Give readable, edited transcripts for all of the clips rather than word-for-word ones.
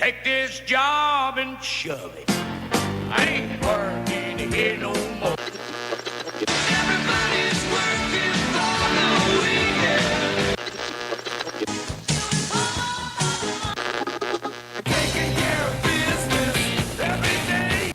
Take this job and shove it. I ain't working here no more. Everybody's working for the weekend. Taking care of business every day.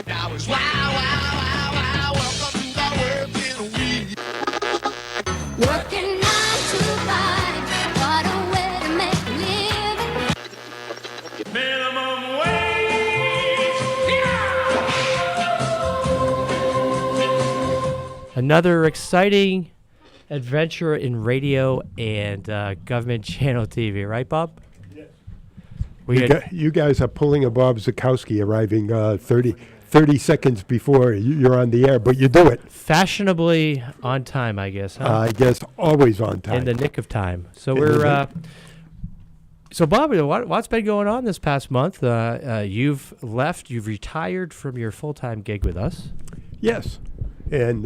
Now it's wow, welcome to the working week. Working 9 to 5, what a way to make a living. Minimum wage. Yeah! Another exciting adventure in radio and government channel TV, right, Bob? Yes. You guys are pulling a Bob Zukowski arriving 30 seconds before you're on the air, but you do it. Fashionably on time, I guess, huh? I guess always on time. In the nick of time. So So, Bob, what's been going on this past month? You've retired from your full-time gig with us. Yes, and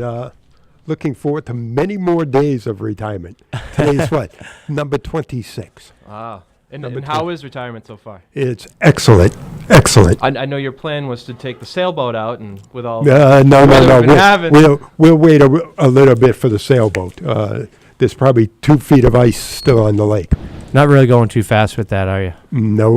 looking forward to many more days of retirement. Today's what? Number 26. Ah. And how is retirement so far? It's excellent. Excellent. I know your plan was to take the sailboat out, and with all no. We'll wait a little bit for the sailboat. There's probably 2 feet of ice still on the lake. Not really going too fast with that, are you? No.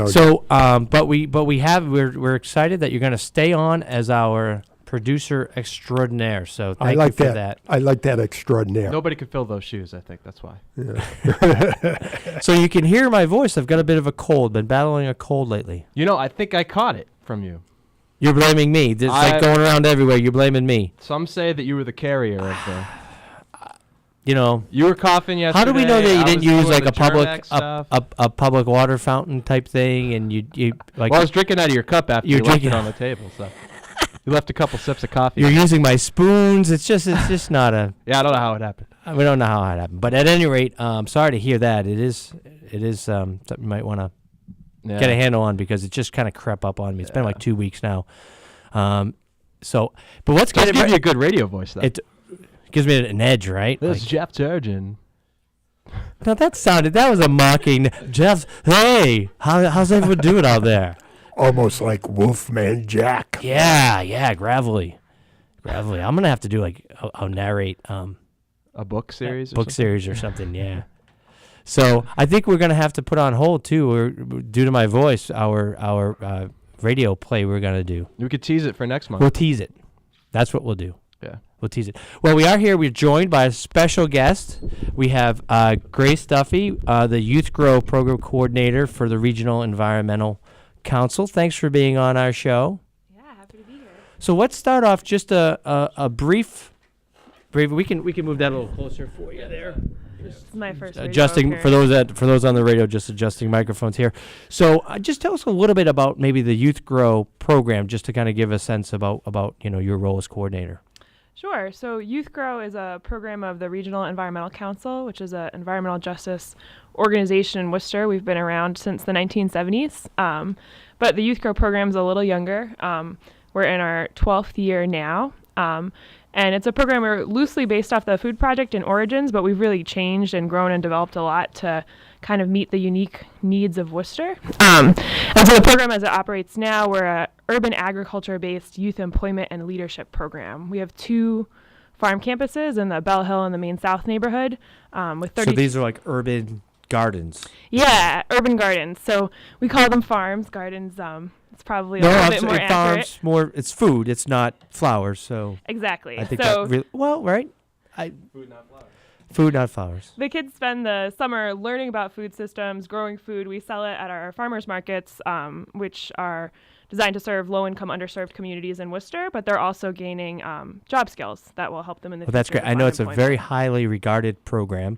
So, we're excited that you're going to stay on as our producer extraordinaire. So thank you for that. I like that extraordinaire. Nobody could fill those shoes, I think. That's why. Yeah. So you can hear my voice. I've got a bit of a cold. Been battling a cold lately. You know, I think I caught it from you. You're blaming me. It's like going around everywhere. You're blaming me. Some say that you were the carrier of the... You know, you were coughing yesterday. How do we know that you didn't use like a public water fountain type thing, and you like? Well, I was drinking out of your cup after you left it on the table, so you left a couple sips of coffee. You're using my spoons. It's just not a. Yeah, I don't know how it happened. We don't know how it happened, but at any rate, sorry to hear that. It is something you might want to get a handle on because it just kind of crept up on me. It's been like 2 weeks now. But let's give you a good radio voice though. Gives me an edge, right? This is Jeff Turgeon. Now that was a mocking. Jeff, hey, how's everyone doing out there? Almost like Wolfman Jack. Yeah, gravelly. I'm going to have to do I'll narrate a book series or something, yeah. So I think we're going to have to put on hold, too, due to my voice, our radio play we're going to do. We could tease it for next month. We'll tease it. That's what we'll do. Yeah. We'll tease it. Well, we are here. We're joined by a special guest. We have Grace Duffy, the Youth Grow Program Coordinator for the Regional Environmental Council. Thanks for being on our show. Yeah, happy to be here. So let's start off just a brief. We can move that a little closer for you there. This is my first adjusting for those on the radio, just adjusting microphones here. So just tell us a little bit about maybe the Youth Grow program, just to kind of give a sense about your role as coordinator. Sure. So Youth Grow is a program of the Regional Environmental Council, which is an environmental justice organization in Worcester. We've been around since the 1970s, but the Youth Grow program is a little younger. We're in our 12th year now, and it's a program we're loosely based off the Food Project in Origins, but we've really changed and grown and developed a lot to kind of meet the unique needs of Worcester. And so the program as it operates now, we're a urban agriculture-based youth employment and leadership program. We have 2 farm campuses in the Bell Hill and the Main South neighborhood. With 30. So these are like urban gardens. Yeah, urban gardens. So we call them farms. Gardens, it's probably a little bit more accurate. Farms, it's food. It's not flowers. So exactly. I think so right. Food, not flowers. Food, not flowers. The kids spend the summer learning about food systems, growing food. We sell it at our farmers markets, which are designed to serve low-income, underserved communities in Worcester, but they're also gaining job skills that will help them in the future. That's great. I know it's a very highly regarded program,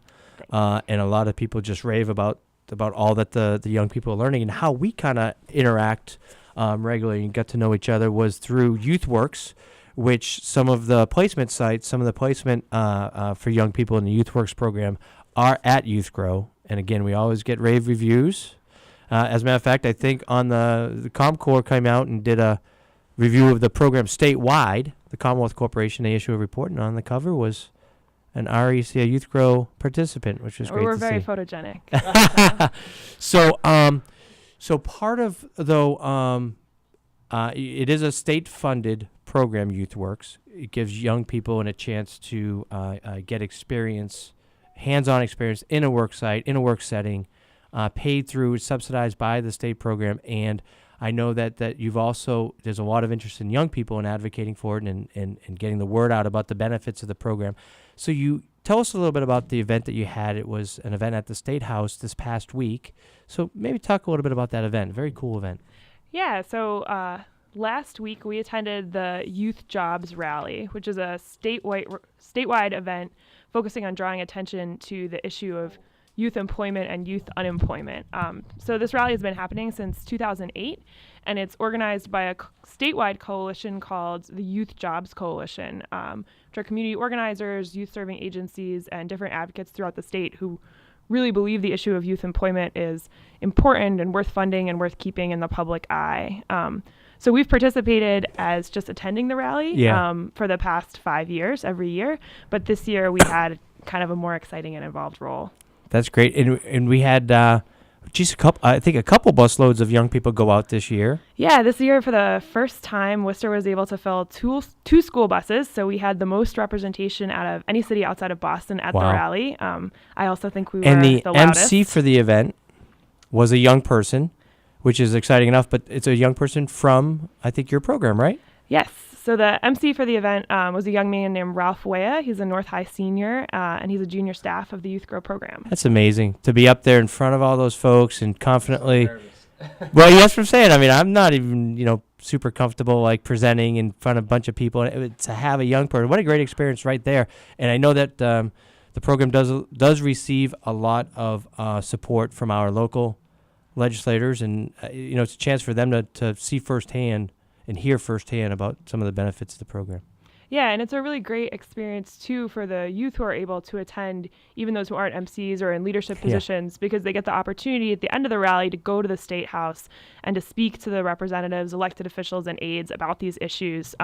and a lot of people just rave about all that the young people are learning, and how we kind of interact regularly and get to know each other was through YouthWorks, which some of the placement for young people in the YouthWorks program are at Youth Grow. And again, we always get rave reviews. As a matter of fact, I think on the ComCorp came out and did a review of the program statewide. The Commonwealth Corporation, they issue a report, and on the cover was an REC, a Youth Grow participant, which was great We're to very see. photogenic. So part of though, it is a state-funded program. YouthWorks. It gives young people a chance to get experience, hands-on experience in a work site, in a work setting, paid through, subsidized by the state program. And I know that you've also, there's a lot of interest in young people in advocating for it and getting the word out about the benefits of the program. So you tell us a little bit about the event that you had. It was an event at the State House this past week. So maybe talk a little bit about that event. Very cool event. Yeah, so last week we attended the Youth Jobs Rally, which is a statewide event focusing on drawing attention to the issue of youth employment and youth unemployment. So this rally has been happening since 2008, and it's organized by a statewide coalition called the Youth Jobs Coalition, which are community organizers, youth-serving agencies, and different advocates throughout the state who really believe the issue of youth employment is important and worth funding and worth keeping in the public eye. So we've participated as just attending the rally for the past 5 years, every year. But this year we had kind of a more exciting and involved role. That's great. And we had, I think a couple busloads of young people go out this year. Yeah, this year for the first time, Worcester was able to fill two school buses. So we had the most representation out of any city outside of Boston at the rally. I also think we were the loudest. MC for the event was a young person, which is exciting enough, but it's a young person from, I think, your program, right? Yes. So the MC for the event was a young man named Ralph Wea. He's a North High senior, and he's a junior staff of the Youth Grow program. That's amazing to be up there in front of all those folks and confidently. Well, that's what I'm saying. I mean, I'm not even, super comfortable like presenting in front of a bunch of people. To have a young person, what a great experience right there. And I know that the program does receive a lot of support from our local legislators, and it's a chance for them to see firsthand and hear firsthand about some of the benefits of the program. Yeah, and it's a really great experience, too, for the youth who are able to attend, even those who aren't MCs or in leadership positions, because they get the opportunity at the end of the rally to go to the State House and to speak to the representatives, elected officials, and aides about these issues,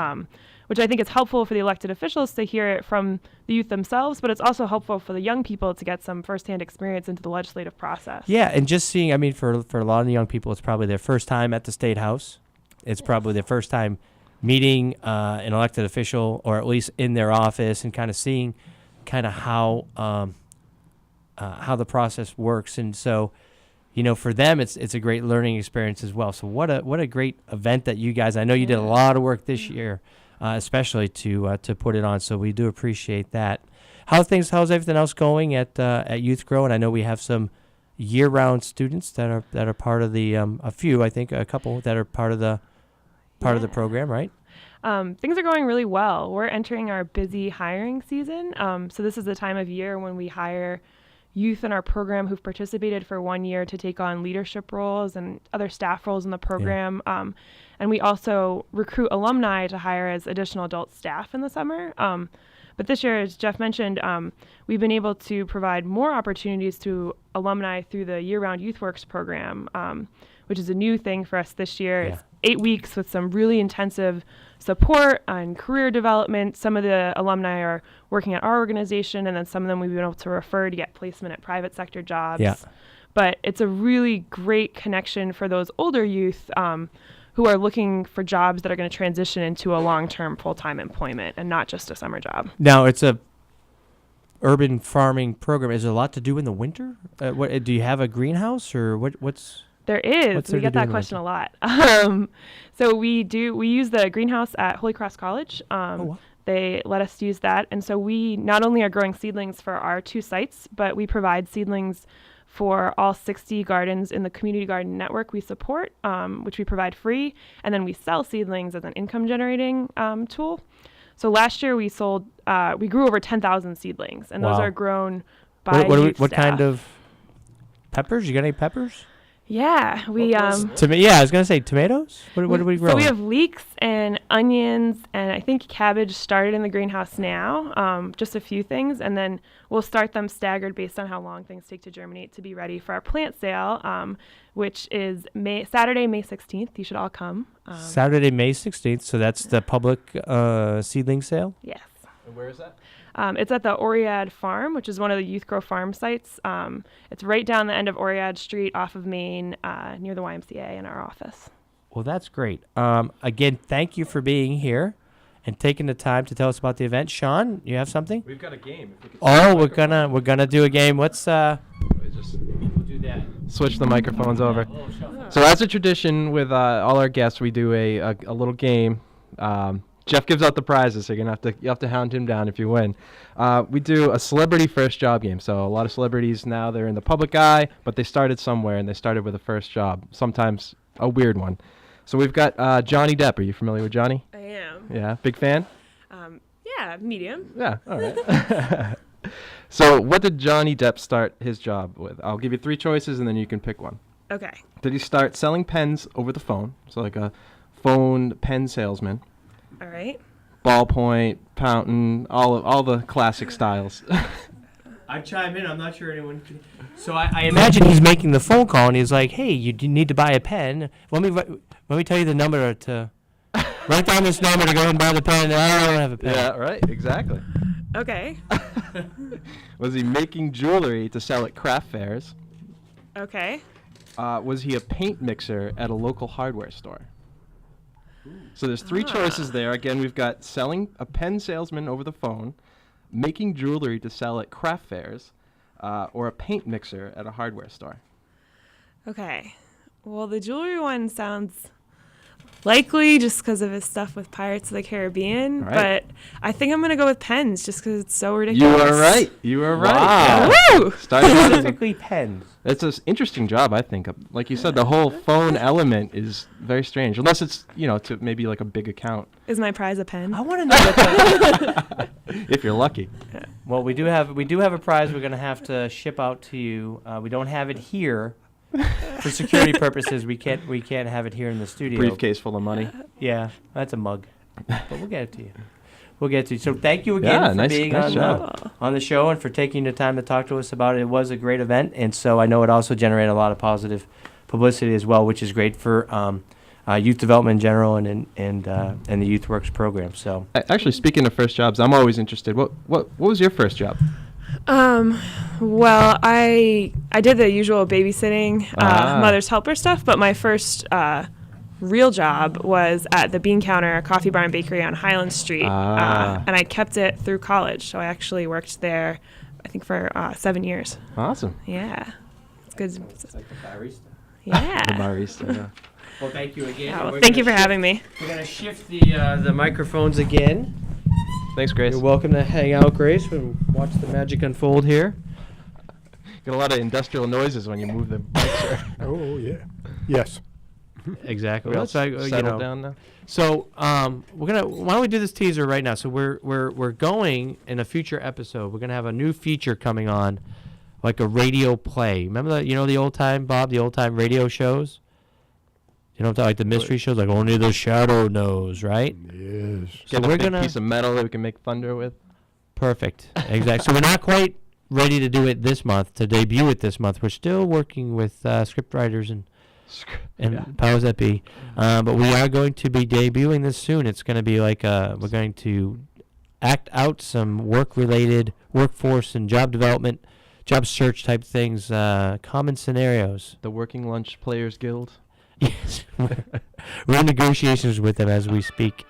which I think is helpful for the elected officials to hear it from the youth themselves, but it's also helpful for the young people to get some firsthand experience into the legislative process. Yeah, and just seeing, for a lot of the young people, it's probably their first time at the State House. It's probably their first time meeting an elected official, or at least in their office, and kind of seeing kind of how the process works. And so, for them, it's a great learning experience as well. So what a great event that you guys, I know you did a lot of work this year, especially to put it on. So we do appreciate that. How's everything else going at Youth Grow? And I know we have some year-round students that are part of the a couple that are part of the program, right? Things are going really well. We're entering our busy hiring season. So this is the time of year when we hire youth in our program who've participated for 1 year to take on leadership roles and other staff roles in the program. Yeah. And we also recruit alumni to hire as additional adult staff in the summer. But this year, as Jeff mentioned, we've been able to provide more opportunities to alumni through the year-round YouthWorks program, which is a new thing for us this year. Yeah. It's 8 weeks with some really intensive support and career development. Some of the alumni are working at our organization, and then some of them we've been able to refer to get placement at private sector jobs. Yeah. But it's a really great connection for those older youth who are looking for jobs that are going to transition into a long-term full-time employment and not just a summer job. Now, it's a urban farming program. Is there a lot to do in the winter? Do you have a greenhouse, or what's... There is. We get that question a lot. So we use the greenhouse at Holy Cross College. Wow. They let us use that. And so we not only are growing seedlings for our 2 sites, but we provide seedlings for all 60 gardens in the community garden network we support, which we provide free. And then we sell seedlings as an income generating tool. So last year we grew over 10,000 seedlings, and those are grown by youth what staff. kind of peppers? You got any peppers? Yeah, I was gonna say tomatoes. What do we grow? So we have leeks and onions, and I think cabbage started in the greenhouse now. Just a few things, and then we'll start them staggered based on how long things take to germinate to be ready for our plant sale, which is Saturday, May 16th. You should all come. Saturday, May 16th. So that's the public seedling sale. Yes. And where is that? It's at the Oriad Farm, which is one of the Youth Grow Farm sites. It's right down the end of Oriad Street off of Main near the YMCA in our office. Well, that's great. Again, thank you for being here and taking the time to tell us about the event. Sean, you have something? We've got a game. If we could We're gonna do a game. We'll do that. switch the microphones over. So as a tradition with all our guests, we do a little game. Jeff gives out the prizes, so you have to hound him down if you win. We do a celebrity first job game. So a lot of celebrities now, they're in the public eye, but they started somewhere and they started with a first job, sometimes a weird one. So we've got Johnny Depp. Are you familiar with Johnny? I am. Yeah, big fan? Yeah, medium. Yeah, all right. So what did Johnny Depp start his job with? I'll give you 3 choices and then you can pick one. Okay. Did he start selling pens over the phone? So like a phone pen salesman. All right. Ballpoint, fountain, all the classic styles. I chime in. I'm not sure anyone can. So I imagine he's making the phone call and he's like, "Hey, you need to buy a pen. Let me tell you the number to write down this number to go and buy the pen." I don't have a pen. Yeah, right. Exactly. Okay. Was he making jewelry to sell at craft fairs? Okay. Was he a paint mixer at a local hardware store? So there's 3 choices there. Again, we've got selling a pen salesman over the phone, making jewelry to sell at craft fairs, or a paint mixer at a hardware store. Okay. Well, the jewelry one sounds likely just because of his stuff with Pirates of the Caribbean, All right. but I think I'm going to go with pens just because it's so ridiculous. You are right. You are right. Wow. Yeah. Woo! Starting out as a- Specifically pens. It's an interesting job, I think. Like you said, the whole phone element is very strange, unless it's to maybe like a big account. Is my prize a pen? I want to know what If you're lucky. Well, we do have a prize we're going to have to ship out to you. We don't have it here for security purposes. We can't have it here in the studio. Briefcase full of money. Yeah, that's a mug. But we'll get it to you. We'll get to you. So thank you Yeah, again for nice being job. on the show and for taking the time to talk to us about it. It was a great event, and so I know it also generated a lot of positive publicity as well, which is great for youth development in general and the Youth Works program. So Actually, speaking of first jobs, I'm always interested. What was your first job? Well, I did the usual babysitting, mother's helper stuff, but my first real job was at the Bean Counter Coffee Bar and Bakery on Highland Street, and I kept it through college. So I actually worked there, I think, for 7 years. Awesome. Yeah, it's good. it's like the barista. Yeah. The barista. Yeah. Well, thank you again. Yeah, And well, we're thank you gonna for having me. We're going to shift the microphones again. Thanks, Grace. You're welcome to hang out, Grace, and watch the magic unfold here. Get a lot of industrial noises when you move the mixer. Oh, yeah. Yes. Exactly. We all So, settled down now. So why don't we do this teaser right now? So we're going in a future episode. We're gonna have a new feature coming on, like a radio play. Remember the old time, Bob, the old time radio shows. Like the mystery shows, like only the shadow knows, right? Yes. So Get a we're big gonna piece of metal that we can make thunder with. perfect, exactly. So we're not quite ready to do it this month, to debut it this month. We're still working with script writers and powers that be. But we are going to be debuting this soon. It's going to be like we're going to act out some work-related workforce and job development, job search type things, common scenarios. The Working Lunch Players Guild. Yes, we're in negotiations with them as we speak.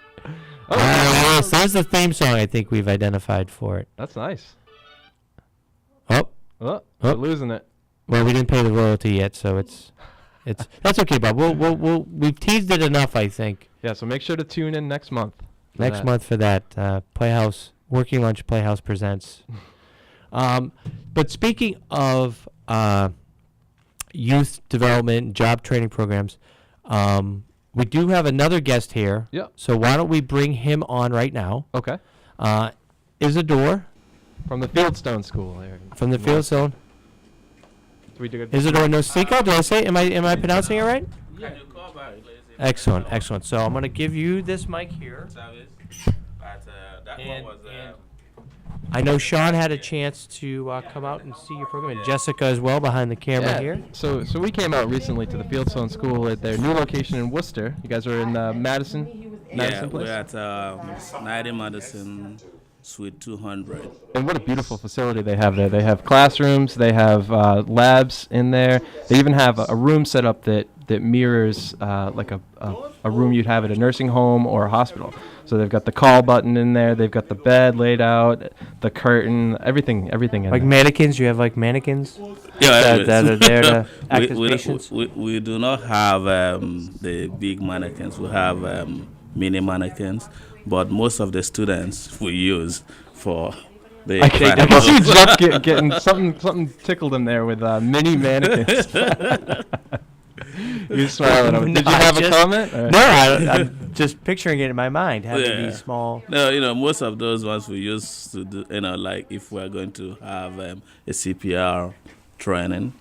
Oh, Yes, that's the theme song I think we've identified for it. that's nice. Oh, We're losing it. well, we didn't pay the royalty yet, so it's that's okay, Bob. We've teased it enough, I think. Yeah, so make sure to tune in next month. for Next that. month for that Playhouse Working Lunch Playhouse presents. But speaking of youth development, job training programs, we do have another guest here. Yep. So why don't we bring him on right now? Okay. Isadore From the Fieldstone School there. from the Fieldstone. We do good. Isadore Nosico, did I say? Am I pronouncing it right? Yeah, you call about it. Excellent, excellent. So I'm gonna give you this mic here. But that And- one was I know Sean had a chance to come out and see your program, and Jessica as well behind the camera here. So we came out recently to the Fieldstone School at their new location in Worcester. You guys are in Madison Yeah, place? we're at 90 Madison Suite 200. And what a beautiful facility they have there. They have classrooms, they have labs in there. They even have a room set up that mirrors like a room you'd have at a nursing home or a hospital. So they've got the call button in there, they've got the bed laid out, the curtain, everything in Like there. mannequins, you have like mannequins Yeah, that are there to act as we, patients. we do not have the big mannequins. We have mini mannequins, but most of the students we use for the I can see Jeff getting something tickled him there with mini mannequins. You're smiling. At him. Did you No, have a just- comment? Or- No, I'm just picturing it in my mind, having Yeah. these small. No, most of those ones we use to do, like if we're going to have a CPR training,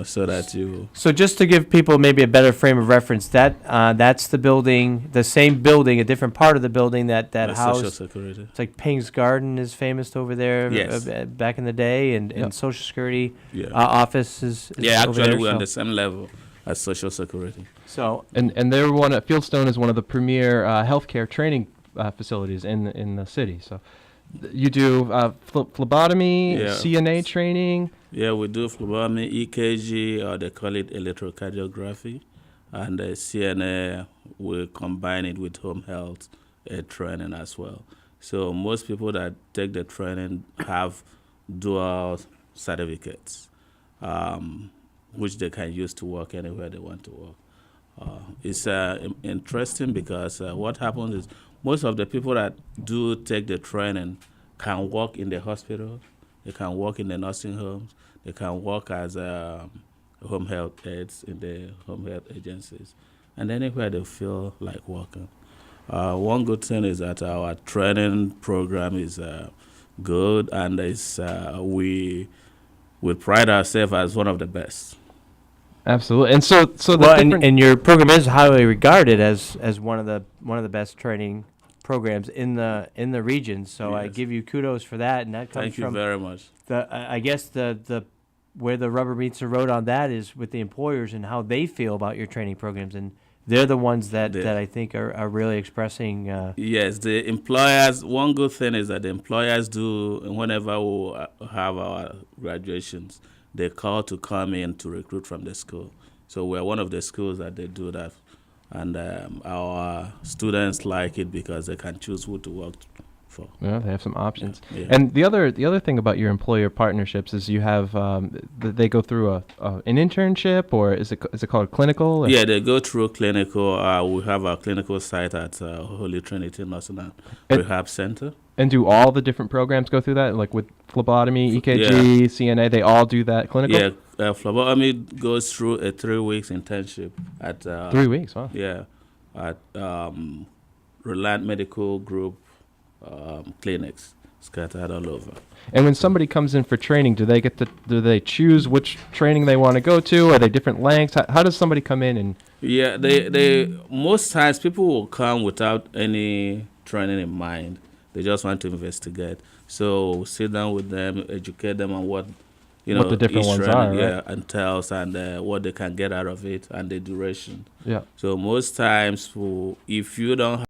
so that you. So just to give people maybe a better frame of reference, that's the building, the same building, a different part of the building that Social housed. Security. It's like Ping's Garden is famous over there. Yes. Back in the day, and Yep. Social Security Yeah. office is Yeah, over actually there, we're on so- the same level as Social Security. So And they're Fieldstone is one of the premier healthcare training facilities in the city. So you do phlebotomy, Yeah. CNA training. Yeah, we do phlebotomy, EKG, or they call it electrocardiography, and CNA, we combine it with home health training as well. So most people that take the training have dual certificates, which they can use to work anywhere they want to work. It's interesting because what happens is most of the people that do take the training can work in the hospital, they can work in the nursing homes, they can work as home health aides in the home health agencies, and anywhere they feel like working. One good thing is that our training program is good, and we pride ourselves as one of the best. Absolutely. And so the well, different and your program is highly regarded as one of the best training programs in the region. So I Yes. give you kudos for that, and that comes Thank you from very much. I guess the where the rubber meets the road on that is with the employers and how they feel about your training programs, and they're the ones that I think are really expressing. Yes, the employers, one good thing is that the employers do, whenever we have our graduations, they call to come in to recruit from the school. So we're one of the schools that they do that. And our students like it because they can choose who to work for. Yeah, they have some options. Yeah. And the other thing about your employer partnerships is you have they go through an internship, or is it called clinical? Or? Yeah, they go through clinical. We have our clinical site at Holy Trinity Nursing and Rehab Center. And do all the different programs go through that? Like with phlebotomy, EKG, CNA, they all do that clinical? Yeah, phlebotomy goes through a 3 weeks internship at 3 weeks, wow. Yeah, at Reliant Medical Group clinics scattered all over. And when somebody comes in for training, do they choose which training they want to go to? Are they different lengths? How does somebody come in and? Yeah, they most times people will come without any training in mind. They just want to investigate. So sit down with them, educate them on what What the different each ones training, are, right? entails, and what they can get out of it, and the duration. Yeah. So most times, if you don't